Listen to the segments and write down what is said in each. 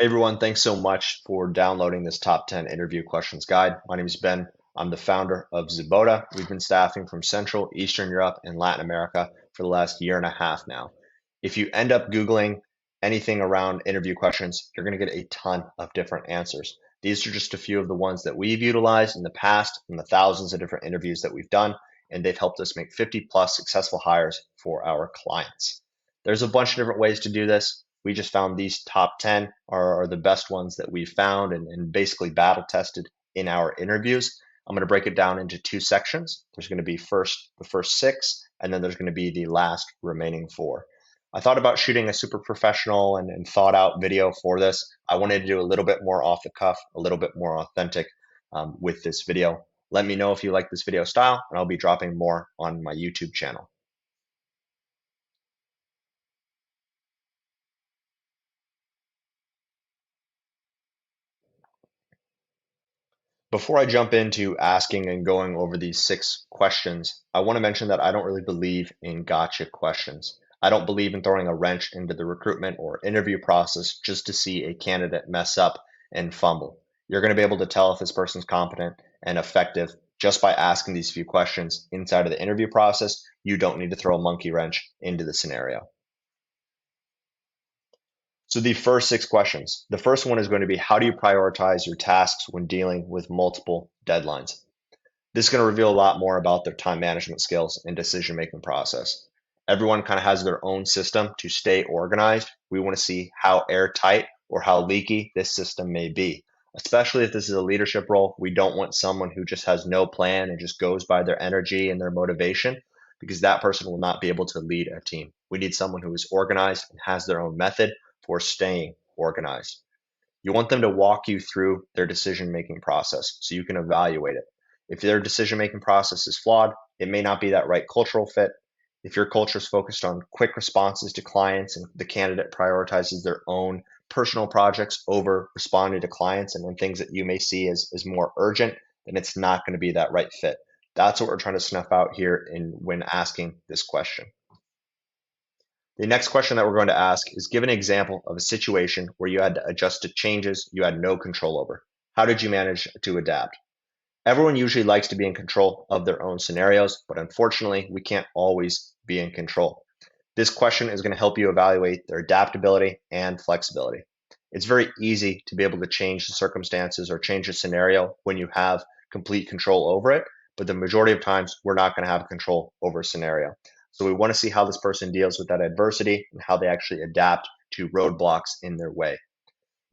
Hey everyone, thanks so much for downloading this top 10 interview questions guide. My name is Ben. I'm the founder of Zeboda. We've been staffing from Central, Eastern Europe, and Latin America for the last year and a half now. If you end up Googling anything around interview questions, you're going to get a ton of different answers. These are just a few of the ones that we've utilized in the past in the thousands of different interviews that we've done, and they've helped us make 50 plus successful hires for our clients. There's a bunch of different ways to do this. We just found these top 10 are the best ones that we've found and basically battle tested in our interviews. I'm going to break it down into two sections. There's going to be the first six, and then there's going to be the last remaining four. I thought about shooting a super professional and thought out video for this. I wanted to do a little bit more off the cuff, a little bit more authentic with this video. Let me know if you like this video style, and I'll be dropping more on my YouTube channel. Before I jump into asking and going over these six questions, I want to mention that I don't really believe in gotcha questions. I don't believe in throwing a wrench into the recruitment or interview process just to see a candidate mess up and fumble. You're going to be able to tell if this person's competent and effective just by asking these few questions inside of the interview process. You don't need to throw a monkey wrench into the scenario. So the first six questions. The first one is going to be, how do you prioritize your tasks when dealing with multiple deadlines? This is going to reveal a lot more about their time management skills and decision-making process. Everyone kind of has their own system to stay organized. We want to see how airtight or how leaky this system may be. Especially if this is a leadership role, we don't want someone who just has no plan and just goes by their energy and their motivation, because that person will not be able to lead a team. We need someone who is organized and has their own method for staying organized. You want them to walk you through their decision making process so you can evaluate it. If their decision making process is flawed, it may not be that right cultural fit. If your culture is focused on quick responses to clients and the candidate prioritizes their own personal projects over responding to clients and then things that you may see as more urgent, then it's not going to be that right fit. That's what we're trying to snuff out here when asking this question. The next question that we're going to ask is, give an example of a situation where you had to adjust to changes you had no control over. How did you manage to adapt? Everyone usually likes to be in control of their own scenarios, but unfortunately, we can't always be in control. This question is going to help you evaluate their adaptability and flexibility. It's very easy to be able to change the circumstances or change a scenario when you have complete control over it, but the majority of times we're not going to have control over a scenario. So we want to see how this person deals with that adversity and how they actually adapt to roadblocks in their way.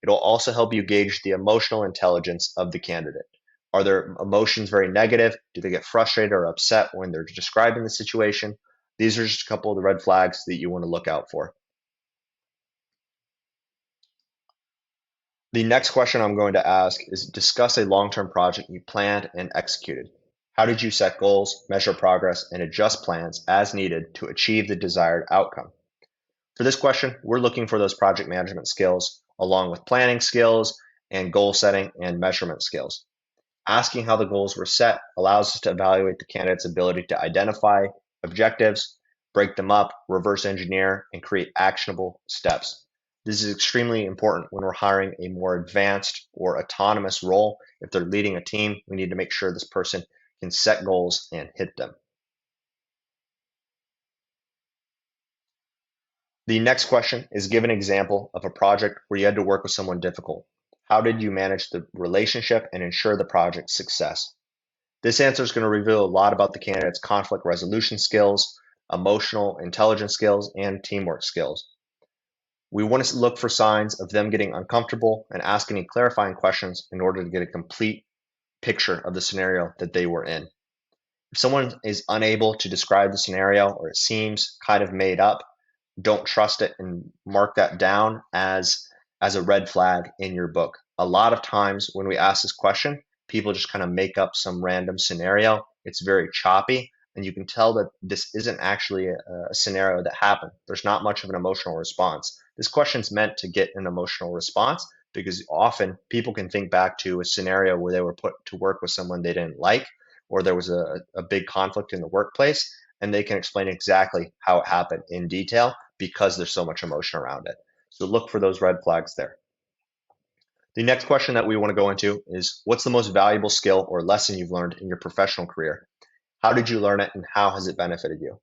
It'll also help you gauge the emotional intelligence of the candidate. Are their emotions very negative? Do they get frustrated or upset when they're describing the situation? These are just a couple of the red flags that you want to look out for. The next question I'm going to ask is, discuss a long-term project you planned and executed. How did you set goals, measure progress, and adjust plans as needed to achieve the desired outcome? For this question, we're looking for those project management skills along with planning skills and goal setting and measurement skills. Asking how the goals were set allows us to evaluate the candidate's ability to identify objectives, break them up, reverse engineer, and create actionable steps. This is extremely important when we're hiring a more advanced or autonomous role. If they're leading a team, we need to make sure this person can set goals and hit them. The next question is, give an example of a project where you had to work with someone difficult. How did you manage the relationship and ensure the project's success? This answer is going to reveal a lot about the candidate's conflict resolution skills, emotional intelligence skills, and teamwork skills. We want to look for signs of them getting uncomfortable and ask any clarifying questions in order to get a complete picture of the scenario that they were in. If someone is unable to describe the scenario or it seems kind of made up, don't trust it and mark that down as a red flag in your book. A lot of times when we ask this question, people just kind of make up some random scenario. It's very choppy, and you can tell that this isn't actually a scenario that happened. There's not much of an emotional response. This question's meant to get an emotional response because often people can think back to a scenario where they were put to work with someone they didn't like, or there was a big conflict in the workplace, and they can explain exactly how it happened in detail because there's so much emotion around it. So look for those red flags there. The next question that we want to go into is what's the most valuable skill or lesson you've learned in your professional career? How did you learn it and how has it benefited you?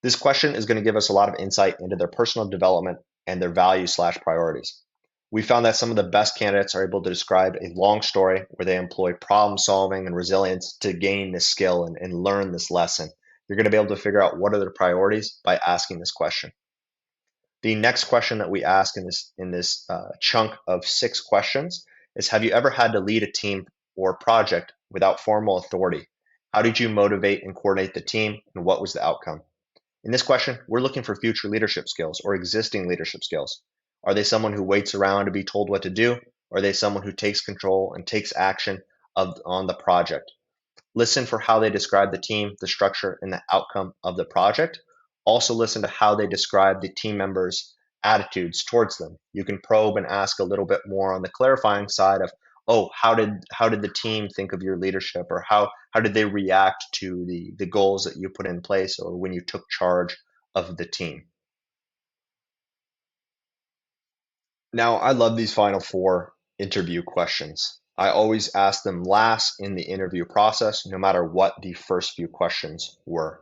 This question is going to give us a lot of insight into their personal development and their values/priorities. We found that some of the best candidates are able to describe a long story where they employ problem solving and resilience to gain this skill and learn this lesson. You're going to be able to figure out what are their priorities by asking this question. The next question that we ask in this chunk of 6 questions is: have you ever had to lead a team or project without formal authority? How did you motivate and coordinate the team, and what was the outcome? In this question, we're looking for future leadership skills or existing leadership skills. Are they someone who waits around to be told what to do? Or are they someone who takes control and takes action on the project? Listen for how they describe the team, the structure, and the outcome of the project. Also listen to how they describe the team members' attitudes towards them. You can probe and ask a little bit more on the clarifying side of, oh, how did the team think of your leadership, or how did they react to the goals that you put in place or when you took charge of the team? Now, I love these final 4 interview questions. I always ask them last in the interview process, no matter what the first few questions were.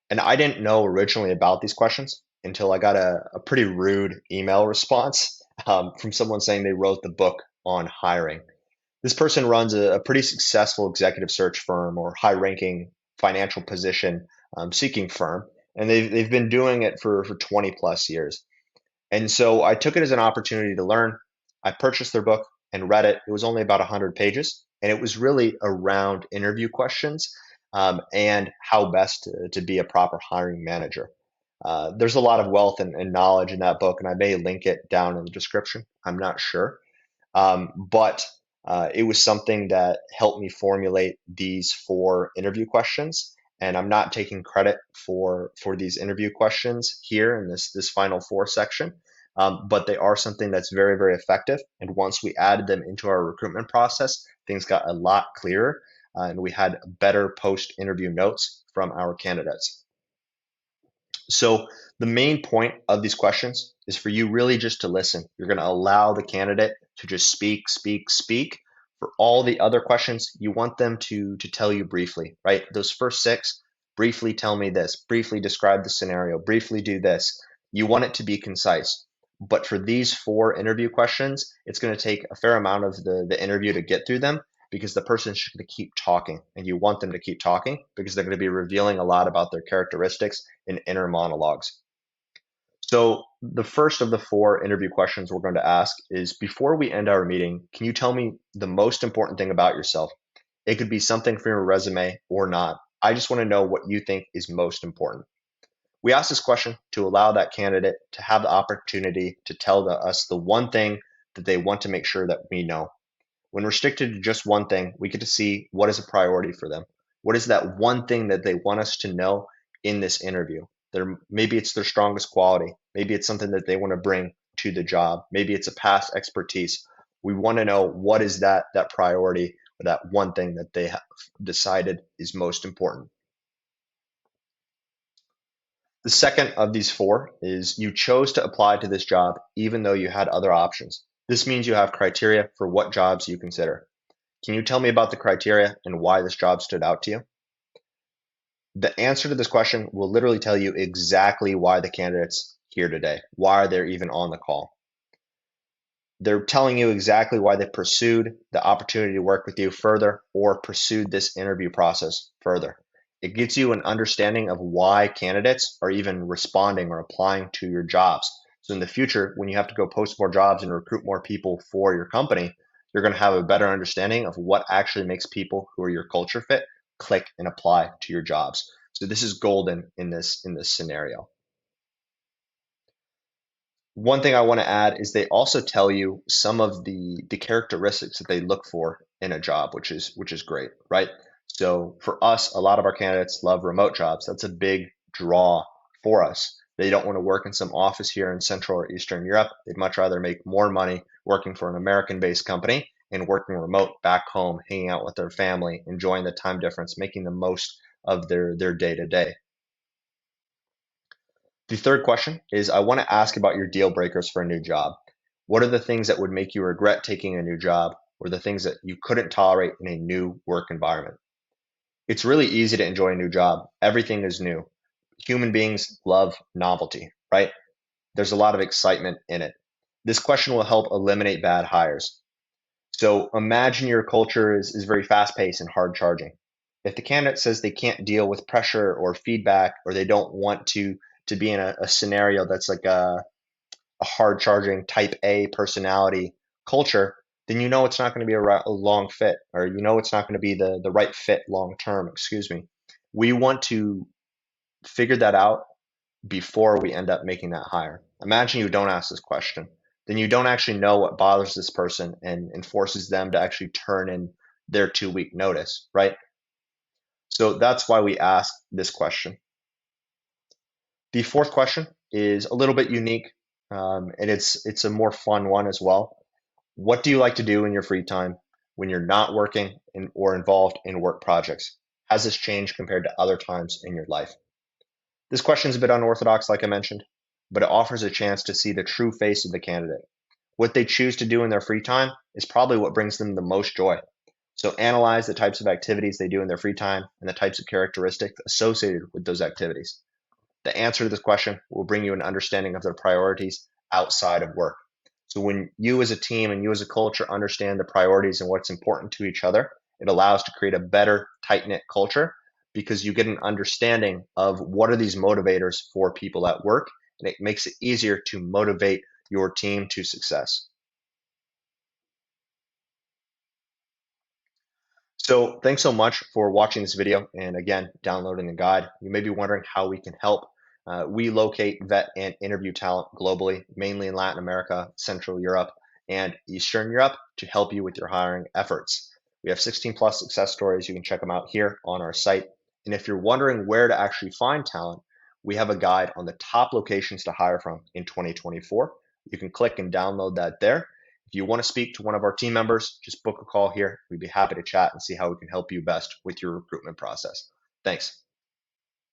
And I didn't know originally about these questions until I got a pretty rude email response from someone saying they wrote the book on hiring. This person runs a pretty successful executive search firm or high ranking financial position seeking firm, and they've been doing it for 20 plus years. And so I took it as an opportunity to learn. I purchased their book and read it. It was only about 100 pages, and it was really around interview questions and how best to be a proper hiring manager. There's a lot of wealth and knowledge in that book, and I may link it down in the description. I'm not sure. But it was something that helped me formulate these 4 interview questions. And I'm not taking credit for these interview questions here in this final 4 section, but they are something that's very, very effective. And once we added them into our recruitment process, things got a lot clearer, and we had better post-interview notes from our candidates. So the main point of these questions is for you really just to listen. You're going to allow the candidate to just speak, speak, speak. For all the other questions, you want them to tell you briefly, right? Those first 6, briefly tell me this, briefly describe the scenario, briefly do this. You want it to be concise. But for these 4 interview questions, it's going to take a fair amount of the interview to get through them because the person is going to keep talking, and you want them to keep talking because they're going to be revealing a lot about their characteristics and inner monologues. So the first of the 4 interview questions we're going to ask is: before we end our meeting, can you tell me the most important thing about yourself? It could be something from your resume or not. I just want to know what you think is most important. We ask this question to allow that candidate to have the opportunity to tell us the one thing that they want to make sure that we know. When restricted to just one thing, we get to see what is a priority for them. What is that one thing that they want us to know in this interview? Maybe it's their strongest quality. Maybe it's something that they want to bring to the job. Maybe it's a past expertise. We want to know what is that priority or that one thing that they have decided is most important. The second of these 4 is: you chose to apply to this job even though you had other options. This means you have criteria for what jobs you consider. Can you tell me about the criteria and why this job stood out to you? The answer to this question will literally tell you exactly why the candidate's here today, why they're even on the call. They're telling you exactly why they pursued the opportunity to work with you further or pursued this interview process further. It gives you an understanding of why candidates are even responding or applying to your jobs. So in the future, when you have to go post more jobs and recruit more people for your company, you're going to have a better understanding of what actually makes people who are your culture fit click and apply to your jobs. So this is golden in this scenario. One thing I want to add is they also tell you some of the characteristics that they look for in a job, which is great, right? So for us, a lot of our candidates love remote jobs. That's a big draw for us. They don't want to work in some office here in Central or Eastern Europe. They'd much rather make more money working for an American-based company and working remote back home, hanging out with their family, enjoying the time difference, making the most of their day to day. The third question is: I want to ask about your deal breakers for a new job. What are the things that would make you regret taking a new job, or the things that you couldn't tolerate in a new work environment? It's really easy to enjoy a new job. Everything is new. Human beings love novelty, right? There's a lot of excitement in it. This question will help eliminate bad hires. So imagine your culture is very fast paced and hard charging. If the candidate says they can't deal with pressure or feedback, or they don't want to be in a scenario that's like a hard charging type A personality culture, then you know it's not going to be a long fit, or you know it's not going to be the right fit long term, excuse me. We want to figure that out before we end up making that hire. Imagine you don't ask this question. Then you don't actually know what bothers this person and forces them to actually turn in their 2 week notice, right? So that's why we ask this question. The fourth question is a little bit unique, and it's a more fun one as well. What do you like to do in your free time when you're not working or involved in work projects? Has this changed compared to other times in your life? This question is a bit unorthodox, like I mentioned, but it offers a chance to see the true face of the candidate. What they choose to do in their free time is probably what brings them the most joy. So analyze the types of activities they do in their free time and the types of characteristics associated with those activities. The answer to this question will bring you an understanding of their priorities outside of work. So when you as a team and you as a culture understand the priorities and what's important to each other, it allows to create a better, tight-knit culture, because you get an understanding of what are these motivators for people at work, and it makes it easier to motivate your team to success. So thanks so much for watching this video and again, downloading the guide. You may be wondering how we can help. We locate, vet, and interview talent globally, mainly in Latin America, Central Europe, and Eastern Europe to help you with your hiring efforts. We have 16 plus success stories. You can check them out here on our site. And if you're wondering where to actually find talent, we have a guide on the top locations to hire from in 2024. You can click and download that there. If you want to speak to one of our team members, just book a call here. We'd be happy to chat and see how we can help you best with your recruitment process. Thanks.